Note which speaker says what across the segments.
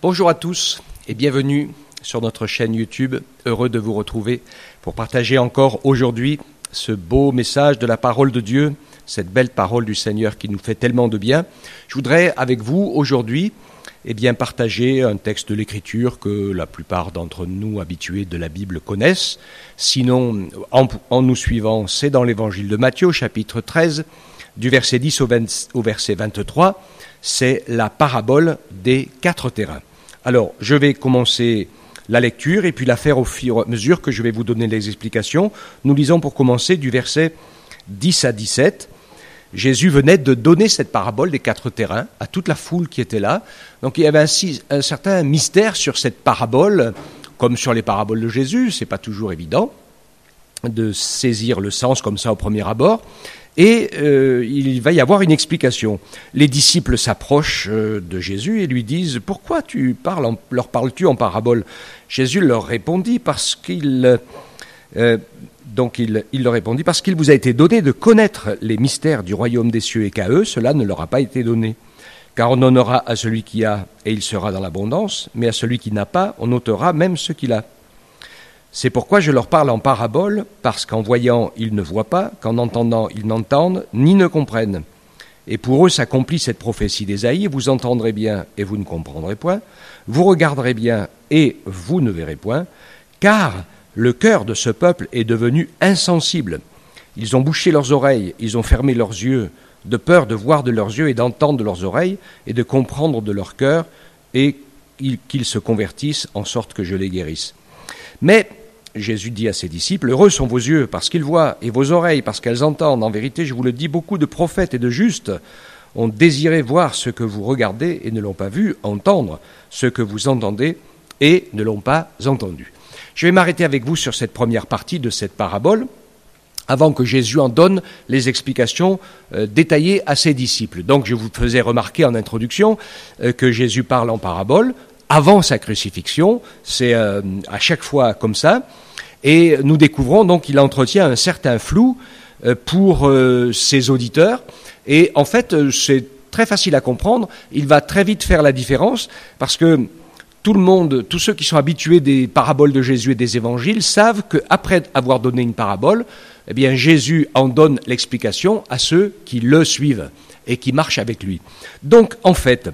Speaker 1: Bonjour à tous et bienvenue sur notre chaîne YouTube. Heureux de vous retrouver pour partager encore aujourd'hui ce beau message de la parole de Dieu, cette belle parole du Seigneur qui nous fait tellement de bien. Je voudrais avec vous aujourd'hui partager un texte de l'Écriture que la plupart d'entre nous habitués de la Bible connaissent. Sinon, en nous suivant, c'est dans l'Évangile de Matthieu, chapitre 13, du verset 10 au verset 23. C'est la parabole des 4 terrains. Alors, je vais commencer la lecture et puis la faire au fur et à mesure que je vais vous donner les explications. Nous lisons pour commencer du verset 10 à 17. Jésus venait de donner cette parabole des 4 terrains à toute la foule qui était là. Donc il y avait ainsi un certain mystère sur cette parabole, comme sur les paraboles de Jésus. Ce n'est pas toujours évident de saisir le sens comme ça au premier abord. Et il va y avoir une explication. Les disciples s'approchent de Jésus et lui disent « Pourquoi leur parles-tu en parabole ?» Jésus leur répondit parce qu'il leur répondit « Parce qu'il vous a été donné de connaître les mystères du royaume des cieux et qu'à eux, cela ne leur a pas été donné. Car on donnera à celui qui a et il sera dans l'abondance, mais à celui qui n'a pas, on ôtera même ce qu'il a. C'est pourquoi je leur parle en parabole, parce qu'en voyant, ils ne voient pas, qu'en entendant, ils n'entendent, ni ne comprennent. Et pour eux s'accomplit cette prophétie d'Ésaïe, vous entendrez bien et vous ne comprendrez point, vous regarderez bien et vous ne verrez point, car le cœur de ce peuple est devenu insensible. Ils ont bouché leurs oreilles, ils ont fermé leurs yeux, de peur de voir de leurs yeux et d'entendre de leurs oreilles, et de comprendre de leur cœur, et qu'ils se convertissent en sorte que je les guérisse. Mais Jésus dit à ses disciples, « Heureux sont vos yeux parce qu'ils voient, et vos oreilles parce qu'elles entendent. En vérité, je vous le dis, beaucoup de prophètes et de justes ont désiré voir ce que vous regardez et ne l'ont pas vu, entendre ce que vous entendez et ne l'ont pas entendu. » Je vais m'arrêter avec vous sur cette première partie de cette parabole, avant que Jésus en donne les explications détaillées à ses disciples. Donc je vous faisais remarquer en introduction que Jésus parle en parabole avant sa crucifixion, c'est à chaque fois comme ça. Et nous découvrons donc qu'il entretient un certain flou pour ses auditeurs. Et en fait, c'est très facile à comprendre. Il va très vite faire la différence parce que tout le monde, tous ceux qui sont habitués des paraboles de Jésus et des évangiles savent qu'après avoir donné une parabole, eh bien Jésus en donne l'explication à ceux qui le suivent et qui marchent avec lui. Donc, en fait,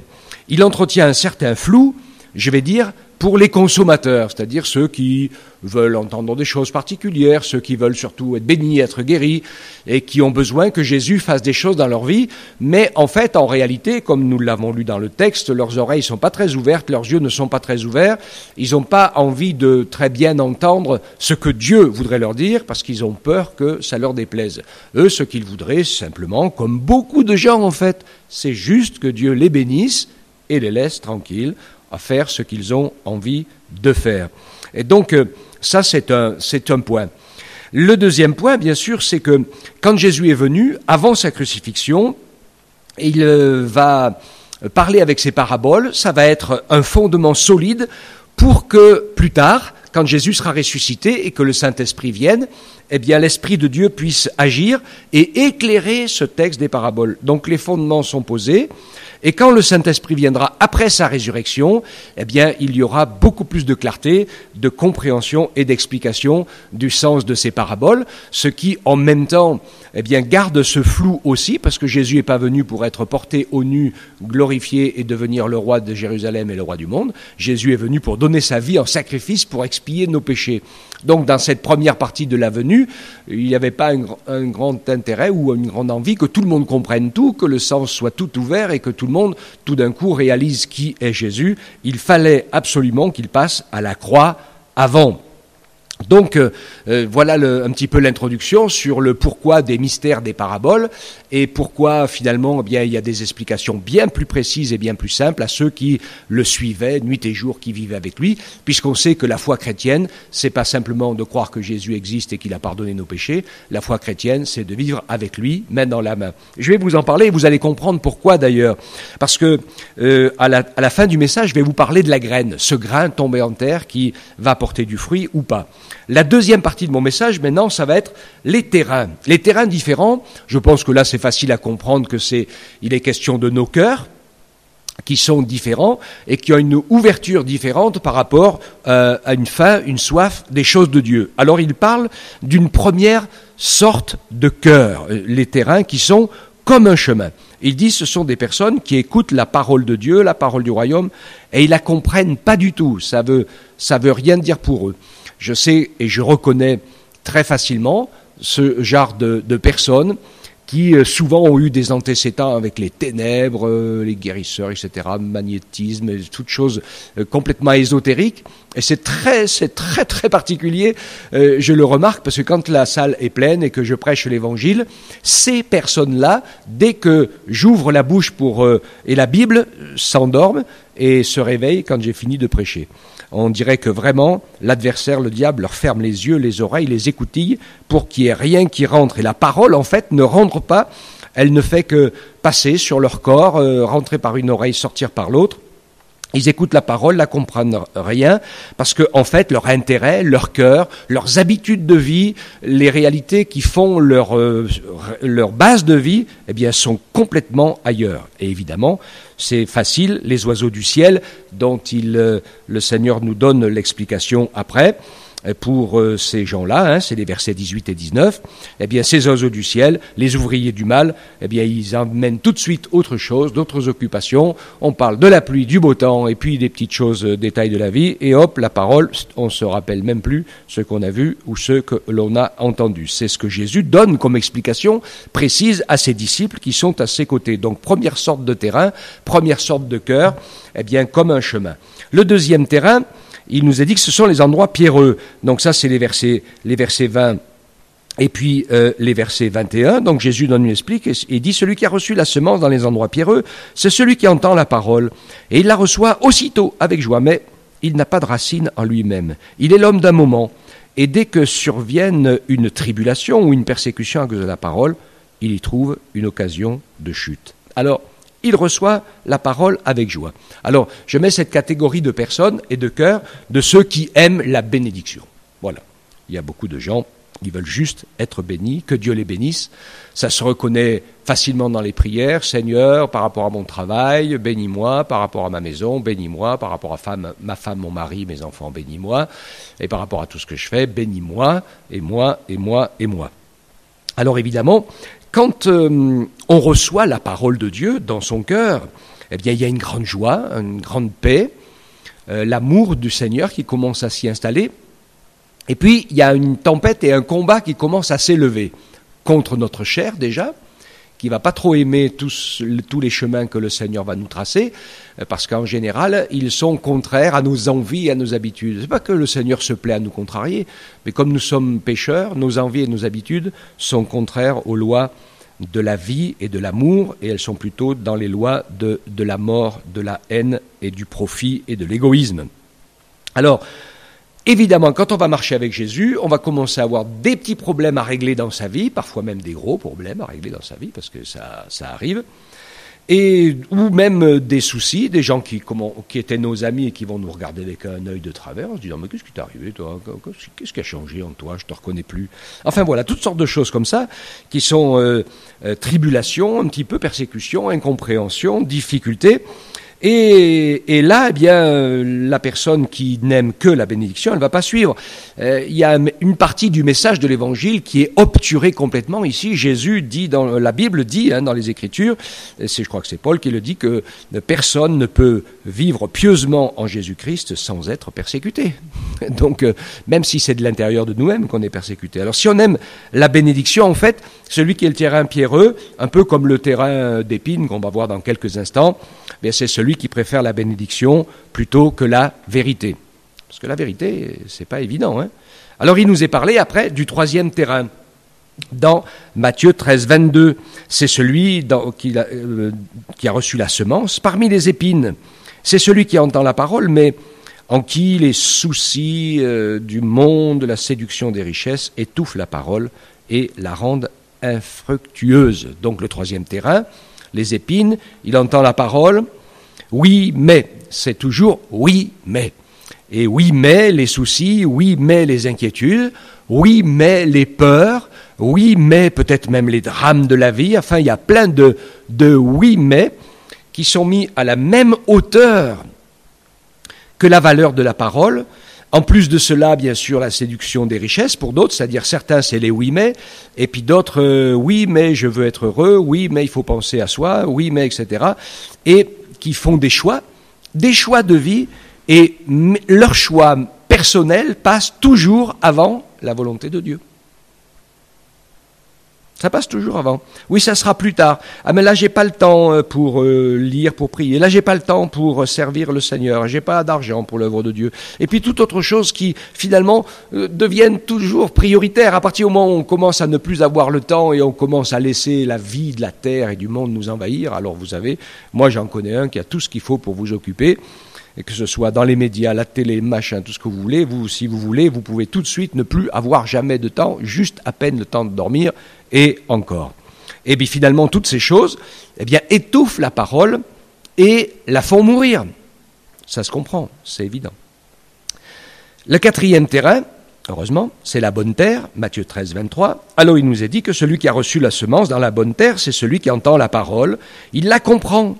Speaker 1: il entretient un certain flou, je vais dire, pour les consommateurs, c'est-à-dire ceux qui veulent entendre des choses particulières, ceux qui veulent surtout être bénis, être guéris, et qui ont besoin que Jésus fasse des choses dans leur vie. Mais en fait, en réalité, comme nous l'avons lu dans le texte, leurs oreilles ne sont pas très ouvertes, leurs yeux ne sont pas très ouverts, ils n'ont pas envie de très bien entendre ce que Dieu voudrait leur dire, parce qu'ils ont peur que ça leur déplaise. Eux, ce qu'ils voudraient, simplement, comme beaucoup de gens en fait, c'est juste que Dieu les bénisse et les laisse tranquilles, à faire ce qu'ils ont envie de faire. Et donc, ça, c'est un point. Le deuxième point, bien sûr, c'est que quand Jésus est venu, avant sa crucifixion, il va parler avec ses paraboles, ça va être un fondement solide pour que, plus tard, quand Jésus sera ressuscité et que le Saint-Esprit vienne, eh bien, l'Esprit de Dieu puisse agir et éclairer ce texte des paraboles. Donc, les fondements sont posés. Et quand le Saint-Esprit viendra après sa résurrection, eh bien, il y aura beaucoup plus de clarté, de compréhension et d'explication du sens de ces paraboles, ce qui, en même temps, eh bien, garde ce flou aussi, parce que Jésus n'est pas venu pour être porté au nu, glorifié et devenir le roi de Jérusalem et le roi du monde. Jésus est venu pour donner sa vie en sacrifice pour expier nos péchés. Donc, dans cette première partie de la venue, il n'y avait pas un grand intérêt ou une grande envie que tout le monde comprenne tout, que le sens soit tout ouvert et que tout le monde, tout d'un coup, réalise qui est Jésus. Il fallait absolument qu'il passe à la croix avant. Donc, voilà un petit peu l'introduction sur le pourquoi des mystères des paraboles et pourquoi, finalement, eh bien, il y a des explications bien plus précises et bien plus simples à ceux qui le suivaient nuit et jour, qui vivaient avec lui, puisqu'on sait que la foi chrétienne, c'est pas simplement de croire que Jésus existe et qu'il a pardonné nos péchés. La foi chrétienne, c'est de vivre avec lui, main dans la main. Je vais vous en parler et vous allez comprendre pourquoi, d'ailleurs. Parce que, à la fin du message, je vais vous parler de la graine, ce grain tombé en terre qui va porter du fruit ou pas. La deuxième partie de mon message, maintenant, ça va être les terrains. Les terrains différents, je pense que là, c'est facile à comprendre il est question de nos cœurs. qui sont différents et qui ont une ouverture différente par rapport à une faim, une soif des choses de Dieu. Alors il parle d'une première sorte de cœur, les terrains qui sont comme un chemin. Il dit ce sont des personnes qui écoutent la parole de Dieu, la parole du royaume, et ils la comprennent pas du tout. Ça veut rien dire pour eux. Je sais et je reconnais très facilement ce genre de personnes qui souvent ont eu des antécédents avec les ténèbres, les guérisseurs, etc., magnétisme, toutes choses complètement ésotériques. Et c'est très particulier, je le remarque, parce que quand la salle est pleine et que je prêche l'évangile, ces personnes-là, dès que j'ouvre la bouche et la Bible, s'endorment et se réveillent quand j'ai fini de prêcher. On dirait que vraiment, l'adversaire, le diable, leur ferme les yeux, les oreilles, les écoutilles, pour qu'il n'y ait rien qui rentre. Et la parole, en fait, ne rentre pas. Elle ne fait que passer sur leur corps, rentrer par une oreille, sortir par l'autre. Ils écoutent la parole, la comprennent rien, parce que en fait, leur intérêt, leur cœur, leurs habitudes de vie, les réalités qui font leur base de vie, eh bien, sont complètement ailleurs. Et évidemment, c'est facile, les oiseaux du ciel, dont le Seigneur nous donne l'explication après, pour ces gens-là, c'est les versets 18 et 19, eh bien, ces oiseaux du ciel, les ouvriers du mal, eh bien, ils emmènent tout de suite autre chose, d'autres occupations. On parle de la pluie, du beau temps, et puis des petites choses, détails de la vie, et hop, la parole, on se rappelle même plus ce qu'on a vu ou ce que l'on a entendu. C'est ce que Jésus donne comme explication précise à ses disciples qui sont à ses côtés. Donc, première sorte de terrain, première sorte de cœur, eh bien, comme un chemin. Le deuxième terrain, il nous a dit que ce sont les endroits pierreux. Donc ça, c'est les versets 20 et puis les versets 21. Donc Jésus nous explique et dit « Celui qui a reçu la semence dans les endroits pierreux, c'est celui qui entend la parole. Et il la reçoit aussitôt avec joie, mais il n'a pas de racine en lui-même. Il est l'homme d'un moment. Et dès que survienne une tribulation ou une persécution à cause de la parole, il y trouve une occasion de chute. » Alors, il reçoit la parole avec joie. Alors, je mets cette catégorie de personnes et de cœurs de ceux qui aiment la bénédiction. Voilà. Il y a beaucoup de gens qui veulent juste être bénis, que Dieu les bénisse. Ça se reconnaît facilement dans les prières. Seigneur, par rapport à mon travail, bénis-moi. Par rapport à ma maison, bénis-moi. Par rapport à ma femme, mon mari, mes enfants, bénis-moi. Et par rapport à tout ce que je fais, bénis-moi, et moi, et moi, et moi. Alors évidemment, quand on reçoit la parole de Dieu dans son cœur, eh bien, il y a une grande joie, une grande paix, l'amour du Seigneur qui commence à s'y installer. Et puis, il y a une tempête et un combat qui commencent à s'élever contre notre chair déjà, qui ne va pas trop aimer tous les chemins que le Seigneur va nous tracer, parce qu'en général, ils sont contraires à nos envies et à nos habitudes. Ce n'est pas que le Seigneur se plaît à nous contrarier, mais comme nous sommes pécheurs, nos envies et nos habitudes sont contraires aux lois de la vie et de l'amour, et elles sont plutôt dans les lois de la mort, de la haine et du profit et de l'égoïsme. Alors, évidemment, quand on va marcher avec Jésus, on va commencer à avoir des petits problèmes à régler dans sa vie, parfois même des gros problèmes à régler dans sa vie, parce que ça arrive, ou même des soucis, des gens qui étaient nos amis et qui vont nous regarder avec un œil de travers, en se disant « Mais qu'est-ce qui t'est arrivé, toi ? Qu'est-ce qui a changé en toi ? Je te reconnais plus. » Enfin voilà, toutes sortes de choses comme ça, qui sont tribulations, un petit peu persécutions, incompréhension, difficultés. Et là, eh bien, la personne qui n'aime que la bénédiction, elle ne va pas suivre. Il y a une partie du message de l'Évangile qui est obturée complètement. Ici, Jésus dit, la Bible dit, dans les Écritures, je crois que c'est Paul qui le dit, que personne ne peut vivre pieusement en Jésus-Christ sans être persécuté. Donc, même si c'est de l'intérieur de nous-mêmes qu'on est persécuté. Alors, si on aime la bénédiction, en fait, celui qui est le terrain pierreux, un peu comme le terrain d'épines qu'on va voir dans quelques instants, bien, c'est celui qui préfère la bénédiction plutôt que la vérité. Parce que la vérité, c'est pas évident. Alors, il nous est parlé après du troisième terrain. Dans Matthieu 13, 22, c'est celui qui a reçu la semence parmi les épines. C'est celui qui entend la parole, mais en qui les soucis du monde, la séduction des richesses étouffent la parole et la rendent infructueuse. Donc le troisième terrain, les épines, il entend la parole, oui, mais, c'est toujours oui, mais. Et oui, mais les soucis, oui, mais les inquiétudes, oui, mais les peurs, oui, mais peut-être même les drames de la vie, enfin, il y a plein de oui, mais qui sont mis à la même hauteur que la valeur de la parole. En plus de cela, bien sûr, la séduction des richesses pour d'autres, c'est-à-dire certains, c'est les oui mais, et puis d'autres, oui mais je veux être heureux, oui mais il faut penser à soi, oui mais etc. Et qui font des choix de vie, et leur choix personnel passe toujours avant la volonté de Dieu. Ça passe toujours avant. Oui, ça sera plus tard. Ah, mais là, j'ai pas le temps pour lire, pour prier. Là, j'ai pas le temps pour servir le Seigneur. J'ai pas d'argent pour l'œuvre de Dieu. Et puis, toute autre chose qui, finalement, deviennent toujours prioritaires. À partir du moment où on commence à ne plus avoir le temps et on commence à laisser la vie de la terre et du monde nous envahir, alors vous savez, moi, j'en connais un qui a tout ce qu'il faut pour vous occuper. Et que ce soit dans les médias, la télé, machin, tout ce que vous voulez, vous, si vous voulez, vous pouvez tout de suite ne plus avoir jamais de temps, juste à peine le temps de dormir, et encore. Et bien finalement, toutes ces choses, eh bien, étouffent la parole et la font mourir. Ça se comprend, c'est évident. Le quatrième terrain, heureusement, c'est la bonne terre, Matthieu 13, 23. Alors il nous est dit que celui qui a reçu la semence dans la bonne terre, c'est celui qui entend la parole, il la comprend,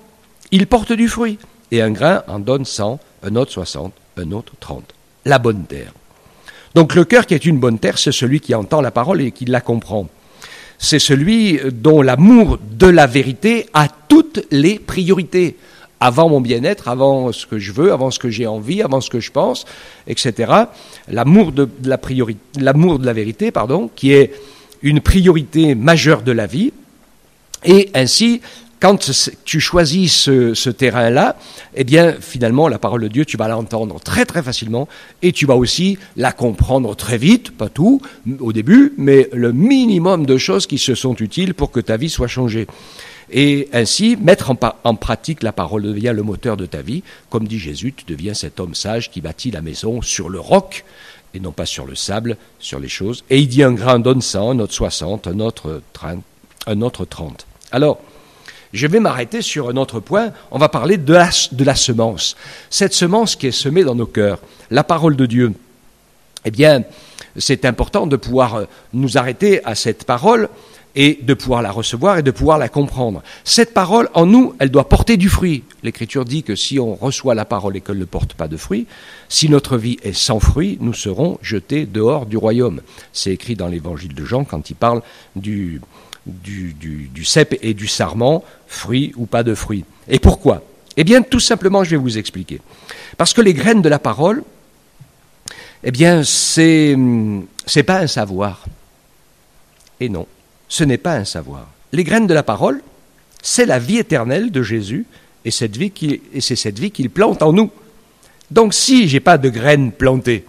Speaker 1: il porte du fruit. Et un grain en donne 100, un autre 60, un autre 30. La bonne terre. Donc le cœur qui est une bonne terre, c'est celui qui entend la parole et qui la comprend. C'est celui dont l'amour de la vérité a toutes les priorités. Avant mon bien-être, avant ce que je veux, avant ce que j'ai envie, avant ce que je pense, etc. L'amour de la vérité, qui est une priorité majeure de la vie. Et ainsi, quand tu choisis ce terrain-là, eh bien, finalement, la parole de Dieu, tu vas l'entendre très, très facilement et tu vas aussi la comprendre très vite, pas tout au début, mais le minimum de choses qui se sont utiles pour que ta vie soit changée. Et ainsi, mettre en pratique la parole devient le moteur de ta vie. Comme dit Jésus, tu deviens cet homme sage qui bâtit la maison sur le roc et non pas sur le sable, sur les choses. Et il dit un grain donne 100, un autre 60, un autre 30. Alors, je vais m'arrêter sur un autre point. On va parler de la semence. Cette semence qui est semée dans nos cœurs, la parole de Dieu. Eh bien, c'est important de pouvoir nous arrêter à cette parole et de pouvoir la recevoir et de pouvoir la comprendre. Cette parole, en nous, elle doit porter du fruit. L'Écriture dit que si on reçoit la parole et qu'elle ne porte pas de fruit, si notre vie est sans fruit, nous serons jetés dehors du royaume. C'est écrit dans l'Évangile de Jean quand il parle du cep et du sarment, fruit ou pas de fruit. Et pourquoi ? Eh bien, tout simplement, je vais vous expliquer. Parce que les graines de la parole, eh bien, c'est pas un savoir. Et non, ce n'est pas un savoir. Les graines de la parole, c'est la vie éternelle de Jésus, et c'est cette vie qu'il plante en nous. Donc, si j'ai pas de graines plantées,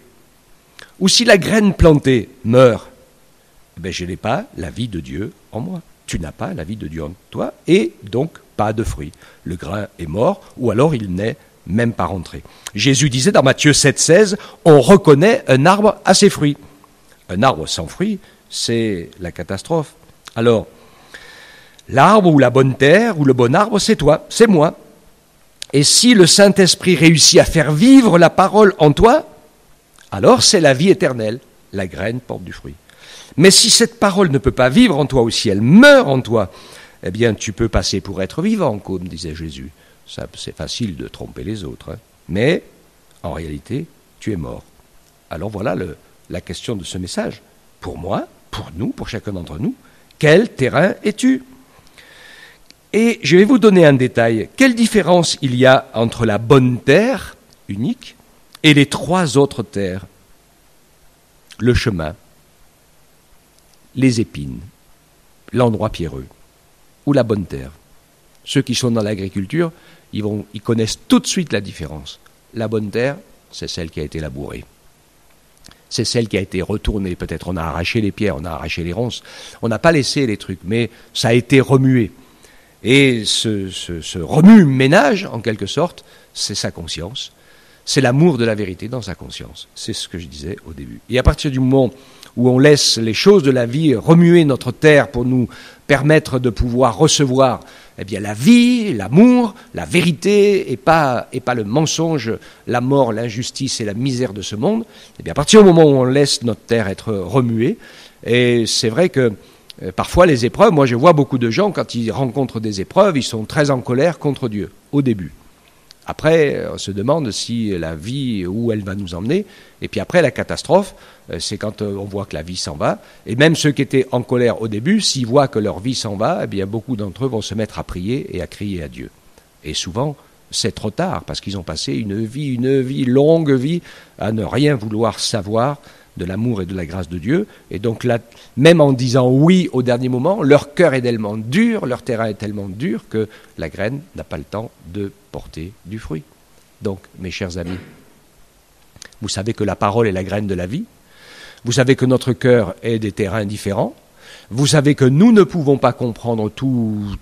Speaker 1: ou si la graine plantée meurt, ben, je n'ai pas la vie de Dieu en moi. Tu n'as pas la vie de Dieu en toi, et donc pas de fruit. Le grain est mort, ou alors il n'est même pas rentré. Jésus disait dans Matthieu 7, 16, on reconnaît un arbre à ses fruits. Un arbre sans fruits, c'est la catastrophe. Alors, l'arbre ou la bonne terre ou le bon arbre, c'est toi, c'est moi. Et si le Saint-Esprit réussit à faire vivre la parole en toi, alors c'est la vie éternelle. La graine porte du fruit. Mais si cette parole ne peut pas vivre en toi ou si elle meurt en toi, eh bien tu peux passer pour être vivant, comme disait Jésus. Ça, c'est facile de tromper les autres, hein. Mais en réalité, tu es mort. Alors voilà la question de ce message. Pour moi, pour nous, pour chacun d'entre nous, quel terrain es-tu ? Et je vais vous donner un détail. Quelle différence il y a entre la bonne terre, unique, et les 3 autres terres ? Le chemin, les épines, l'endroit pierreux, ou la bonne terre. Ceux qui sont dans l'agriculture, ils connaissent tout de suite la différence. La bonne terre, c'est celle qui a été labourée. C'est celle qui a été retournée. Peut-être on a arraché les pierres, on a arraché les ronces. On n'a pas laissé les trucs, mais ça a été remué. Et ce remue-ménage, en quelque sorte, c'est sa conscience. C'est l'amour de la vérité dans sa conscience. C'est ce que je disais au début. Et à partir du moment où on laisse les choses de la vie remuer notre terre pour nous permettre de pouvoir recevoir eh bien, la vie, l'amour, la vérité, et pas le mensonge, la mort, l'injustice et la misère de ce monde, eh bien, à partir du moment où on laisse notre terre être remuée, et c'est vrai que Parfois, les épreuves, moi je vois beaucoup de gens, quand ils rencontrent des épreuves, ils sont très en colère contre Dieu, au début. Après, on se demande si la vie, où elle va nous emmener. Et puis après, la catastrophe, c'est quand on voit que la vie s'en va. Et même ceux qui étaient en colère au début, s'ils voient que leur vie s'en va, eh bien beaucoup d'entre eux vont se mettre à prier et à crier à Dieu. Et souvent, c'est trop tard, parce qu'ils ont passé une longue vie, à ne rien vouloir savoir de l'amour et de la grâce de Dieu. Et donc là, même en disant oui au dernier moment, leur cœur est tellement dur, leur terrain est tellement dur que la graine n'a pas le temps de porter du fruit. Donc, mes chers amis, vous savez que la parole est la graine de la vie. Vous savez que notre cœur est des terrains différents. Vous savez que nous ne pouvons pas comprendre tout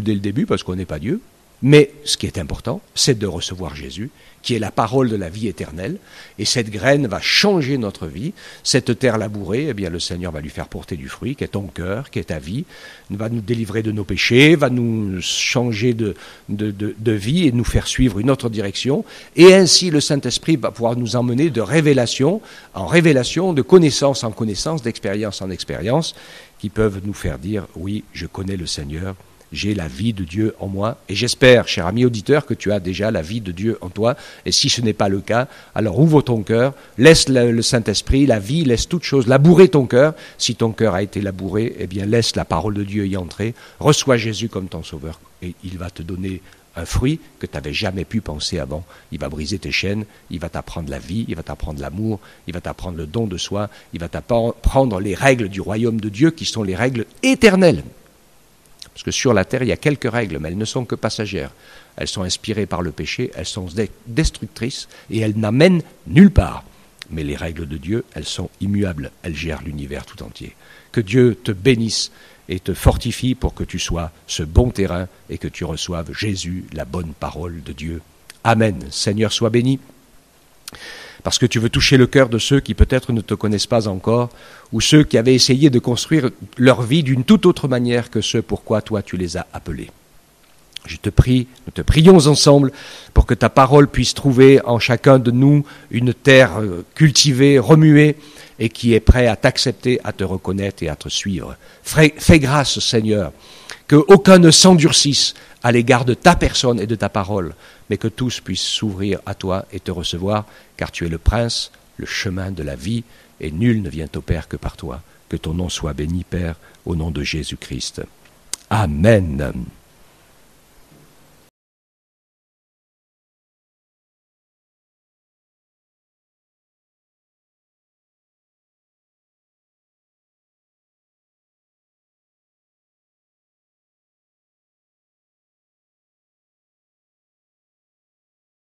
Speaker 1: dès le début, parce qu'on n'est pas Dieu. Mais ce qui est important, c'est de recevoir Jésus, qui est la parole de la vie éternelle, et cette graine va changer notre vie. Cette terre labourée, eh bien le Seigneur va lui faire porter du fruit, qui est ton cœur, qui est ta vie, va nous délivrer de nos péchés, va nous changer de vie et nous faire suivre une autre direction. Et ainsi, le Saint-Esprit va pouvoir nous emmener de révélation en révélation, de connaissance en connaissance, d'expérience en expérience, qui peuvent nous faire dire, oui, je connais le Seigneur, j'ai la vie de Dieu en moi. Et j'espère, cher ami auditeur, que tu as déjà la vie de Dieu en toi. Et si ce n'est pas le cas, alors ouvre ton cœur, laisse le Saint-Esprit, la vie, laisse toute chose, labourer ton cœur. Si ton cœur a été labouré, eh bien laisse la parole de Dieu y entrer. Reçois Jésus comme ton sauveur. Et il va te donner un fruit que tu n'avais jamais pu penser avant. Il va briser tes chaînes, il va t'apprendre la vie, il va t'apprendre l'amour, il va t'apprendre le don de soi, il va t'apprendre les règles du royaume de Dieu qui sont les règles éternelles. Parce que sur la terre, il y a quelques règles, mais elles ne sont que passagères. Elles sont inspirées par le péché, elles sont destructrices et elles n'amènent nulle part. Mais les règles de Dieu, elles sont immuables, elles gèrent l'univers tout entier. Que Dieu te bénisse et te fortifie pour que tu sois ce bon terrain et que tu reçoives Jésus, la bonne parole de Dieu. Amen. Seigneur, sois béni. Parce que tu veux toucher le cœur de ceux qui peut-être ne te connaissent pas encore, ou ceux qui avaient essayé de construire leur vie d'une toute autre manière que ce pourquoi toi tu les as appelés. Je te prie, nous te prions ensemble pour que ta parole puisse trouver en chacun de nous une terre cultivée, remuée, et qui est prêt à t'accepter, à te reconnaître et à te suivre. Fais grâce, Seigneur, qu'aucun ne s'endurcisse à l'égard de ta personne et de ta parole, mais que tous puissent s'ouvrir à toi et te recevoir, car tu es le prince, le chemin de la vie, et nul ne vient au Père que par toi. Que ton nom soit béni, Père, au nom de Jésus-Christ. Amen.